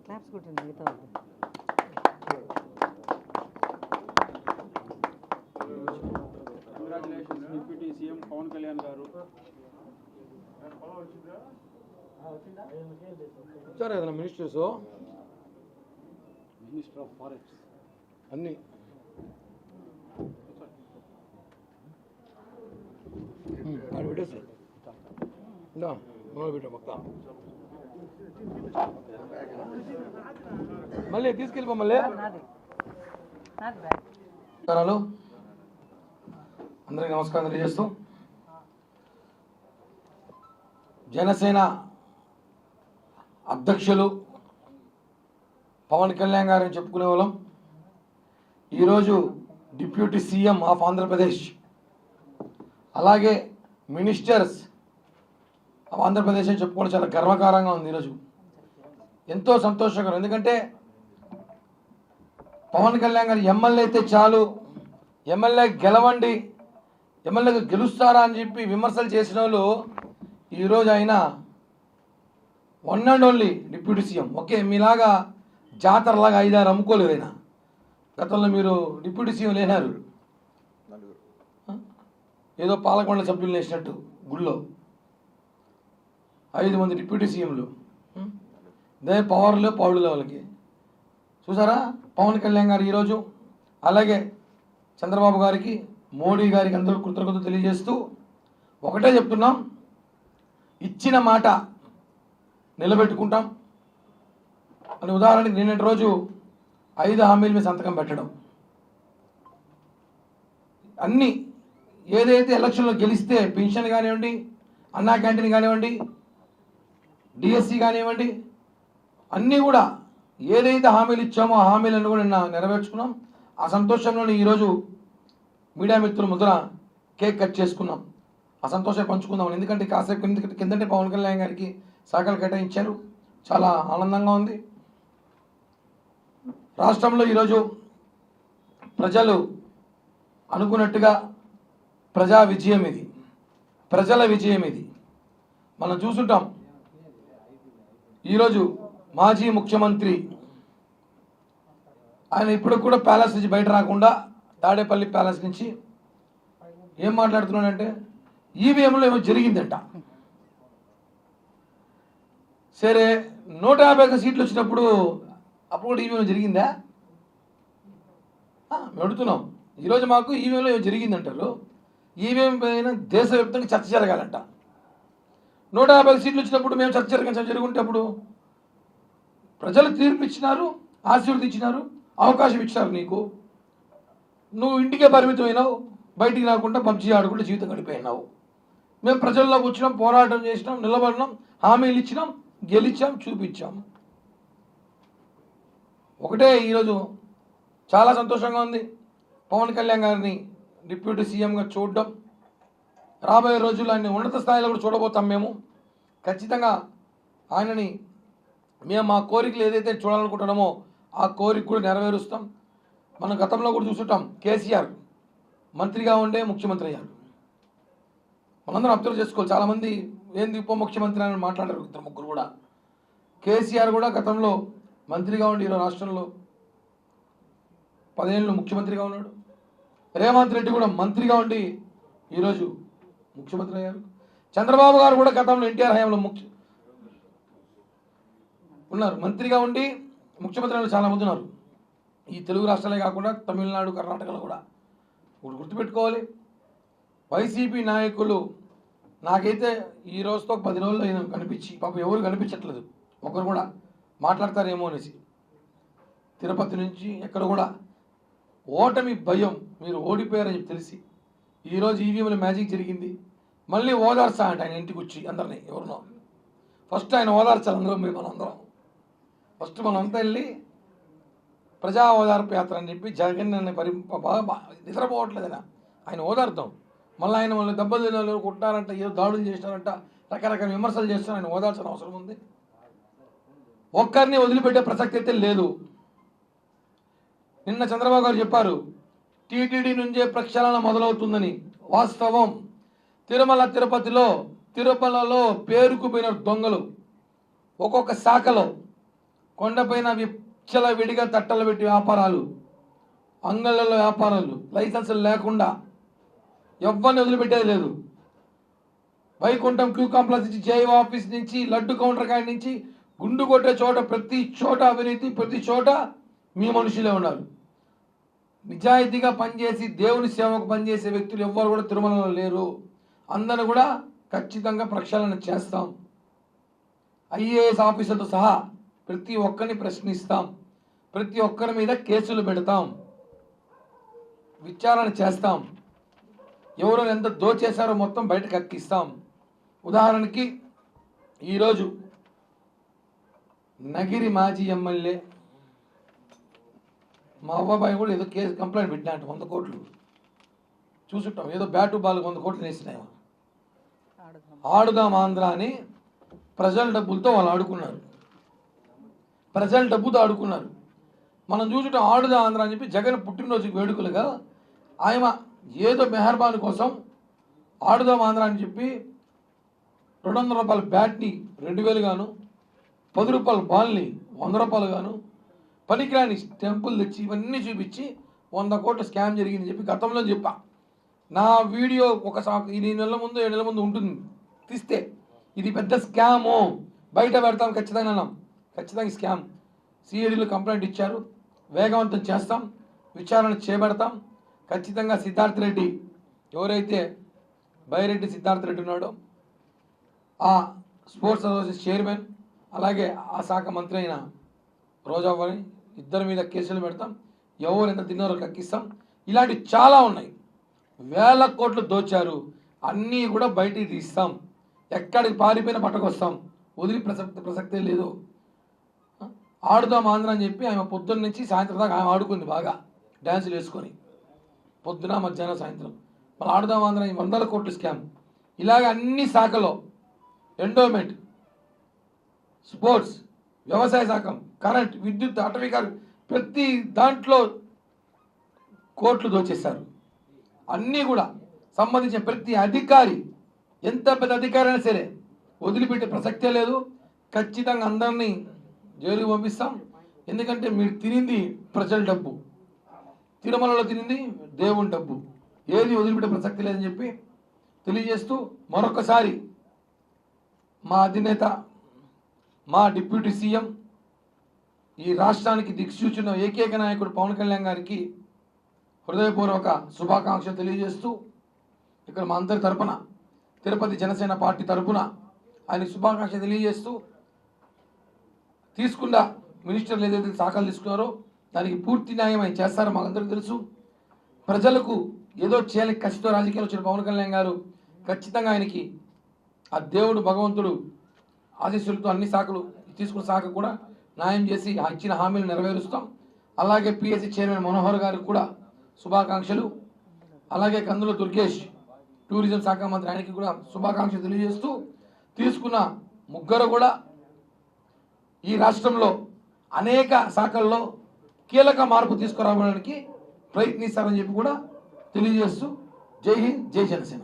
Claps కొట్టండి మిగతా congratulations deputy CM Pawan Kalyan garu. వచ్చారు కదా మినిస్టర్స్, మినిస్టర్ ఆఫ్ ఫారెస్ట్ అన్నీ పెట్టేసి పెట్టా మొత్తం మళ్ళీ తీసుకెళ్ళిపో. మళ్ళీ అందరికీ నమస్కారం తెలియజేస్తూ, జనసేన అధ్యక్షులు పవన్ కళ్యాణ్ గారిని చెప్పుకునే వాళ్ళం. ఈరోజు డిప్యూటీ సీఎం ఆఫ్ ఆంధ్రప్రదేశ్, అలాగే మినిస్టర్స్ ఆఫ్ ఆంధ్రప్రదేశ్ అని చెప్పుకోవడం చాలా గర్వకారంగా ఉంది. ఈరోజు ఎంతో సంతోషకరం. ఎందుకంటే పవన్ కళ్యాణ్ గారు ఎమ్మెల్యే అయితే చాలు, ఎమ్మెల్యే గెలవండి, ఎమ్మెల్యేగా గెలుస్తారా అని చెప్పి విమర్శలు చేసిన వాళ్ళు ఈరోజు ఆయన one and only deputy CM. Okay, మీలాగా జాతరలాగా 5-6 అమ్ముకోలేదు ఆయన. గతంలో మీరు డిప్యూటీ సీఎం లేనారు, ఏదో పాలకొండ సభ్యులు వేసినట్టు గుళ్ళో 5 మంది డిప్యూటీ సీఎంలు, దే పవర్లో పౌరుల వాళ్ళకి చూసారా. పవన్ కళ్యాణ్ గారు ఈరోజు అలాగే చంద్రబాబు గారికి, మోడీ గారికి అందరూ కృతజ్ఞతలు తెలియజేస్తూ ఒకటే చెప్తున్నాం, ఇచ్చిన మాట నిలబెట్టుకుంటాం అని. ఉదాహరణకి నిన్నటి రోజు 5 హామీల మీద సంతకం పెట్టడం, అన్నీ ఏదైతే ఎలక్షన్లో గెలిస్తే పెన్షన్ కానివ్వండి, అన్నా క్యాంటీన్ కానివ్వండి, డిఎస్సి కానివ్వండి, అన్నీ కూడా ఏదైతే హామీలు ఇచ్చామో ఆ హామీలను కూడా నిన్న నెరవేర్చుకున్నాం. ఆ సంతోషంలోనే ఈరోజు మీడియా మిత్రులు ముద్ర కేక్ కట్ చేసుకున్నాం. ఆ సంతోషం పంచుకుందాం. ఎందుకంటే కాసేపు కిందంటే పవన్ కళ్యాణ్ గారికి శాఖలు కేటాయించారు, చాలా ఆనందంగా ఉంది. రాష్ట్రంలో ఈరోజు ప్రజలు అనుకున్నట్టుగా ప్రజా విజయం ఇది, ప్రజల విజయం ఇది. మనం చూసుంటాం. ఈరోజు మాజీ ముఖ్యమంత్రి ఆయన ఇప్పుడు కూడా ప్యాలెస్ నుంచి బయట రాకుండా తాడేపల్లి ప్యాలెస్ నుంచి ఏం మాట్లాడుతున్నాడంటే ఈవీఎంలో ఏమో జరిగిందంట. సరే 150 సీట్లు వచ్చినప్పుడు అప్పుడు కూడా ఈవీఎం జరిగిందా? మేము అడుగుతున్నాం. ఈరోజు మాకు ఈవీఎంలో ఏమో జరిగిందంటారు. ఈవీఎం పైన దేశవ్యాప్తంగా చర్చ జరగాలంట. 150 సీట్లు వచ్చినప్పుడు మేము చర్చ జరుగుంటే అప్పుడు ప్రజలు తీర్పు ఇచ్చినారు, ఆశీర్వదించినారు, అవకాశం ఇచ్చినారు. నువ్వు ఇంటికే పరిమితమైనావు, బయటికి రాకుండా పబ్జీ ఆడుకుంటూ జీవితం గడిపోయినావు. మేము ప్రజల్లోకి వచ్చినాం, పోరాటం చేసినాం, నిలబడినాం, హామీలు ఇచ్చినాం, గెలిచాం, చూపించాం. ఒకటే ఈరోజు చాలా సంతోషంగా ఉంది పవన్ కళ్యాణ్ గారిని డిప్యూటీ సీఎంగా చూడడం. రాబోయే రోజుల్లో ఆయన ఉన్నత స్థాయిలో కూడా చూడబోతాం. మేము ఖచ్చితంగా ఆయనని మేము మా కోరికలు ఏదైతే చూడాలనుకుంటున్నామో ఆ కోరిక కూడా నెరవేరుస్తాం. మనం గతంలో కూడా చూస్తుంటాం, కేసీఆర్ మంత్రిగా ఉండే ముఖ్యమంత్రి అయ్యారు. మనందరం అబ్జర్వ్ చేసుకోవాలి. చాలామంది ఏంది ఉప ముఖ్యమంత్రి అని మాట్లాడారు, 2-3 కూడా. కేసీఆర్ కూడా గతంలో మంత్రిగా ఉండి ఈరోజు రాష్ట్రంలో 10 ఏళ్ళు ముఖ్యమంత్రిగా ఉన్నాడు. రేవంత్ రెడ్డి కూడా మంత్రిగా ఉండి ఈరోజు ముఖ్యమంత్రి అయ్యారు. చంద్రబాబు గారు కూడా గతంలో ఎన్టీఆర్ హయాంలో ఉన్నారు, మంత్రిగా ఉండి ముఖ్యమంత్రి చాలామంది ఉన్నారు. ఈ తెలుగు రాష్ట్రాలే కాకుండా తమిళనాడు, కర్ణాటకలో కూడా. గుర్తుపెట్టుకోవాలి, వైసీపీ నాయకులు నాకైతే ఈ రోజుతో 10 రోజుల్లో కనిపించి పాపం ఎవరు కనిపించట్లేదు. ఒకరు కూడా మాట్లాడతారేమో అనేసి. తిరుపతి నుంచి ఎక్కడ కూడా ఓటమి భయం, మీరు ఓడిపోయారని తెలిసి ఈరోజు ఈవీఎంలో మ్యాజిక్ జరిగింది. మళ్ళీ ఓదార్చా అంటే ఆయన ఇంటికి వచ్చి అందరినీ ఎవరినో ఫస్ట్ ఆయన ఓదార్చాలి. అందరం మనందరం ఫస్ట్ మనంతా వెళ్ళి ప్రజా ఓదార్పు యాత్ర అని చెప్పి జగన్ నిద్రపోవట్లేదన ఆయన ఓదార్తాం. మళ్ళీ ఆయన మళ్ళీ దెబ్బలు తినాలి, కొట్టారంట, ఏదో దాడులు చేసినారంట, రకరకాల విమర్శలు చేస్తున్నారు. ఆయన ఓదార్చాల్సిన అవసరం ఉంది. ఒక్కరిని వదిలిపెట్టే ప్రసక్తి అయితే లేదు. నిన్న చంద్రబాబు గారు చెప్పారు, టీటీడీ నుంచే ప్రక్షాళన మొదలవుతుందని వాస్తవం. తిరుమలలో పేరుకుపోయిన దొంగలు ఒక్కొక్క శాఖలో కొండపైన విచ్చల విడిగా తట్టలు పెట్టి వ్యాపారాలు, అంగళ్ళలో వ్యాపారాలు, లైసెన్సులు లేకుండా ఎవ్వరిని వదిలిపెట్టేది లేదు. వైకుంఠం క్యూ కాంప్లెక్స్ నుంచి, జై ఆఫీస్ నుంచి, లడ్డు కౌంటర్ కాడి నుంచి, గుండు కొట్టే చోట ప్రతి చోట అవినీతి, ప్రతి చోట మీ మనుషులే ఉన్నారు. నిజాయితీగా పనిచేసి దేవుని సేవకు పనిచేసే వ్యక్తులు ఎవ్వరు కూడా తిరుమలలో లేరు. అందరూ కూడా ఖచ్చితంగా ప్రక్షాళన చేస్తాం. ఐఏఎస్ ఆఫీసర్తో సహా ప్రతి ఒక్కరిని ప్రశ్నిస్తాం. ప్రతి ఒక్కరి మీద కేసులు పెడతాం, విచారణ చేస్తాం. ఎవరో ఎంత దోచేశారో మొత్తం బయటకు ఎక్కిస్తాం. ఉదాహరణకి ఈరోజు నగిరి మాజీ ఎమ్మెల్యే మా అవ్వబాయి కూడా ఏదో కేసు కంప్లైంట్ పెట్టినట్టు 100 కోట్లు చూసుంటాం. ఏదో బ్యాటు బాల్ 100 కోట్లు వేసినాయి. ఆడుదాం ఆంధ్ర అని ప్రజల డబ్బులతో వాళ్ళు ఆడుకున్నారు. ప్రజల డబ్బుతో ఆడుకున్నారు. మనం చూసుంటాం. ఆడుదాం ఆంధ్ర అని చెప్పి జగన్ పుట్టినరోజుకి వేడుకలుగా ఆయన ఏదో మెహర్బాన్ కోసం ఆడుదాం ఆంధ్ర అని చెప్పి 200 రూపాయల బ్యాట్ని 2000 గాను, 10 రూపాయల బాల్ని 100 రూపాయలు గాను, పనికిరాని స్టెంపుల్ తెచ్చి ఇవన్నీ చూపించి 100 కోట్ల స్కామ్ జరిగిందని చెప్పి గతంలో చెప్పా. నా వీడియో ఈ నెల ముందు 7 నెలల ముందు ఉంటుంది. తీస్తే ఇది పెద్ద స్కాము, బయట పెడతాం ఖచ్చితంగా అన్నాం. ఖచ్చితంగా స్కామ్. సిఐడిలో కంప్లైంట్ ఇచ్చారు. వేగవంతం చేస్తాం, విచారణ చేపడతాం. ఖచ్చితంగా సిద్ధార్థ రెడ్డి, ఎవరైతే బైరెడ్డి సిద్ధార్థ రెడ్డి ఉన్నాడో, ఆ స్పోర్ట్స్ అసోసియేషన్ చైర్మన్, అలాగే ఆ శాఖ మంత్రి అయిన రోజావారి ఇద్దరి మీద కేసులు పెడతాం. ఎవరు ఎంత తిన్నారో కక్కిస్తాం. ఇలాంటివి చాలా ఉన్నాయి. 1000 కోట్లు దోచారు, అన్నీ కూడా బయటికి తీస్తాం. ఎక్కడికి పారిపోయినా పట్టుకొస్తాం. వదిలి ప్రసక్తే లేదు. ఆడుదాం ఆంధ్ర అని చెప్పి ఆమె పొద్దున్న నుంచి సాయంత్రం దాకా ఆమె ఆడుకుంది బాగా డ్యాన్సులు వేసుకొని, పొద్దున మధ్యాహ్నం సాయంత్రం. మళ్ళీ ఆడుదాం ఆంధ్ర 100 కోట్లు స్కామ్. ఇలాగ అన్ని శాఖలో, ఎండోమెంట్, స్పోర్ట్స్, వ్యవసాయ శాఖ, కరెంట్, విద్యుత్, అటవీ, ప్రతి దాంట్లో కోట్లు దోచేశారు. అన్నీ కూడా సంబంధించిన ప్రతి అధికారి, ఎంత పెద్ద అధికారి అయినా సరే వదిలిపెట్టే ప్రసక్తే లేదు. ఖచ్చితంగా అందరినీ జైలుకు పంపిస్తాం. ఎందుకంటే మీరు తినింది ప్రజల డబ్బు, తిరుమలలో తినింది దేవుని డబ్బు, ఏది వదిలిపెట్టే ప్రసక్తి లేదని చెప్పి తెలియజేస్తూ, మరొకసారి మా అధినేత, మా డిప్యూటీ సీఎం, ఈ రాష్ట్రానికి దిక్సూచిన ఏకైక నాయకుడు పవన్ కళ్యాణ్ గారికి హృదయపూర్వక శుభాకాంక్షలు తెలియజేస్తూ, ఇక్కడ మా అందరి తరపున, తిరుపతి జనసేన పార్టీ తరపున ఆయన శుభాకాంక్షలు తెలియజేస్తూ, తీసుకున్న మినిస్టర్లు ఏదైతే శాఖలు తీసుకున్నారో దానికి పూర్తి న్యాయం ఆయన చేస్తారో మాకందరికీ తెలుసు. ప్రజలకు ఏదో చేయాలి కసితో రాజకీయాలు వచ్చిన పవన్ కళ్యాణ్ గారు ఖచ్చితంగా ఆయనకి ఆ దేవుడు భగవంతుడు ఆశీస్సులతో అన్ని శాఖలు తీసుకున్న శాఖ కూడా న్యాయం చేసి ఇచ్చిన హామీలు నెరవేరుస్తాం. అలాగే పిఎస్సి చైర్మన్ మనోహర్ గారికి కూడా శుభాకాంక్షలు. అలాగే కందుల దుర్గేష్ టూరిజం శాఖ మంత్రి, ఆయనకి కూడా శుభాకాంక్షలు తెలియజేస్తూ, తీసుకున్న ముగ్గురు కూడా ఈ రాష్ట్రంలో అనేక శాఖల్లో కీలక మార్పు తీసుకురావడానికి ప్రయత్నిస్తారని చెప్పి కూడా తెలియజేస్తూ, జై హింద్, జై జనసేన.